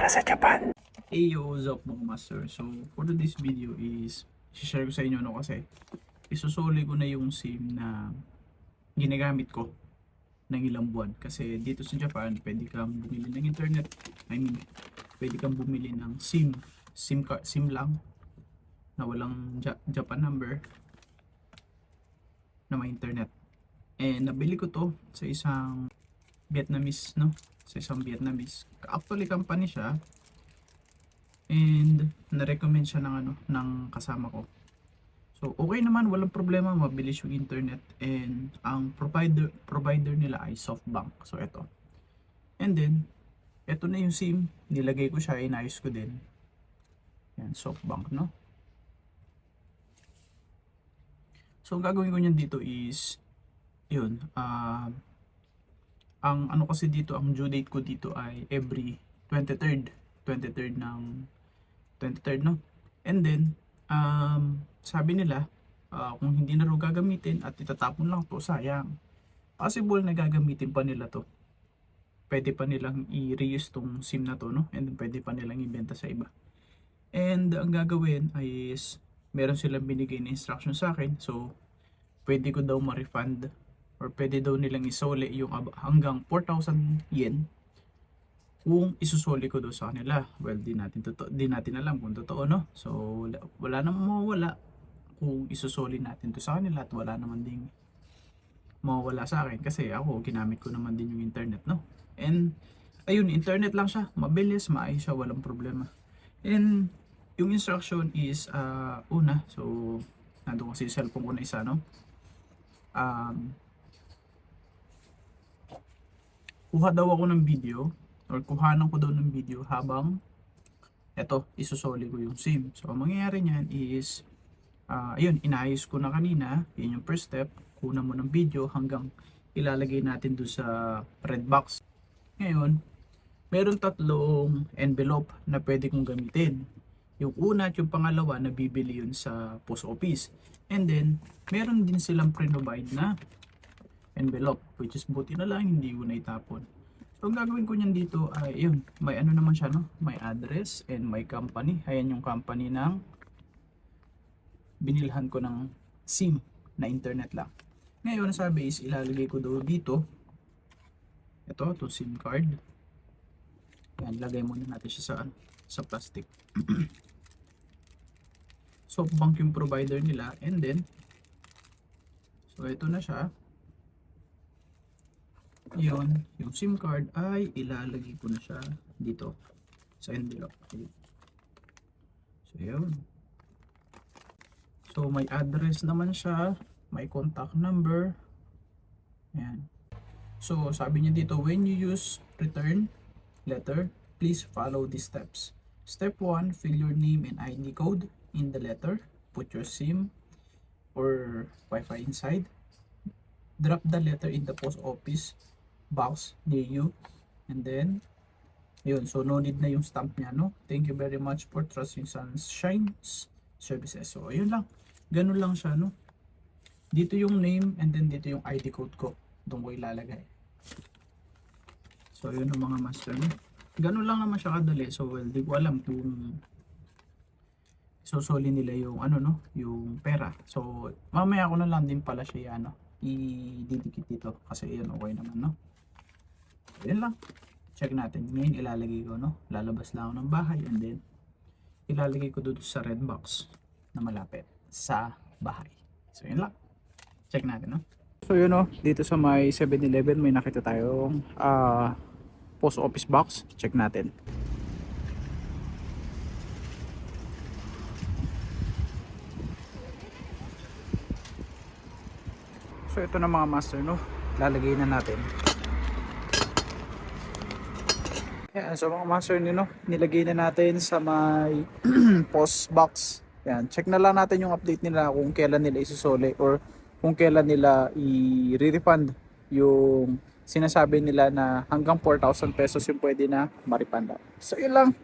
para sa Japan. Hey yo, what's up mga master? So for today's video is share ko sa inyo kasi isusuli ko na yung SIM na ginagamit ko ng ilang buwan kasi dito sa Japan pwede kang bumili ng internet. Pwede kang bumili ng SIM lang na walang Japan number na may internet. And nabili ko to sa isang Vietnamese, no? Sa isang Vietnamese. Actually company siya. And na-recommend siya ng kasama ko. So okay naman, walang problema, mabilis yung internet, and ang provider nila ay SoftBank. So ito. And then ito na yung SIM, nilagay ko siya, inayos ko din. Yan, SoftBank, no? So ang gagawin ko niyan dito is yun, ang ano kasi dito, ang due date ko dito ay every 23rd ng 23rd, no? And then sabi nila kung hindi na rin gagamitin at itatapon lang to, sayang. Possible na gagamitin pa nila to, pwede pa nilang i-reuse tong SIM na to, no? And then pwede pa nilang ibenta sa iba. And ang gagawin ay is meron silang binigay na instruction sa akin, so pwede ko daw ma-refund or pwede daw nilang isole yung hanggang 4,000 yen kung isusoli ko daw sa kanila. Well, di natin alam kung totoo, no? So wala namang mawawala kung isusoli natin to sa kanila, at wala naman ding mawawala sa akin kasi ako ginamit ko naman din yung internet, no? And ayun, internet lang siya, mabilis, maayos siya, walang problema. And yung instruction is una, so nandun kasi cellphone ko na isa, no? Kuha daw ako ng video, or kuhanan ko daw ng video habang eto, isusoli ko yung SIM. So ang mangyayari niyan is ayun, inayos ko na kanina. Yun yung first step, kunan mo ng video hanggang ilalagay natin doon sa red box. Ngayon, meron tatlong envelope na pwede kong gamitin. Yung una at yung pangalawa na bibili yun sa post office. And then meron din silang pre-provide na envelope, which is buti na lang hindi ko na itapon. So ang gagawin ko niyan dito ay yun, may ano naman siya, no? May address and may company. Ayan yung company ng binilhan ko ng SIM na internet lang. Ngayon sabi is ilalagay ko daw dito ito SIM card. Yan, lagay muna natin siya sa plastic. SoftBank yung provider nila, and then so ito na siya. Yun, yung SIM card ay ilalagay ko na siya dito sa envelope. So yun. So may address naman siya, may contact number. Ayan. So sabi niya dito, when you use return letter, please follow these steps. Step 1, fill your name and ID code in the letter. Put your SIM or Wi-Fi inside. Drop the letter in the post office box near you, and then yun, so no need na yung stamp niya, no? Thank you very much for trusting Sunshine's services. So ayun lang, ganun lang siya, no? Dito yung name, and then dito yung ID code ko, doon ko ilalagay. So yun ang mga master, no? Ganun lang naman siya kadali. So well, di ko alam kung susuli nila yung no, yung pera. So mamaya ko na lang din pala siya i-didikit dito kasi yun, okay naman, no? So yun lang, check natin. Ngayon ilalagay ko, no? Lalabas lang ako ng bahay, and then ilalagay ko doon sa red box na malapit sa bahay. So yun lang, check natin, no? So yun, no, dito sa may 7-Eleven may nakita tayong post office box. Check natin. So ito na mga master, no, lalagay na natin. Yan, so mga master, no, nilagay na natin sa may post box. Yan, check na lang natin yung update nila kung kailan nila isusoli or kung kailan nila i-refund yung sinasabi nila na hanggang 4,000 pesos yung pwede na ma-refund. So yun lang,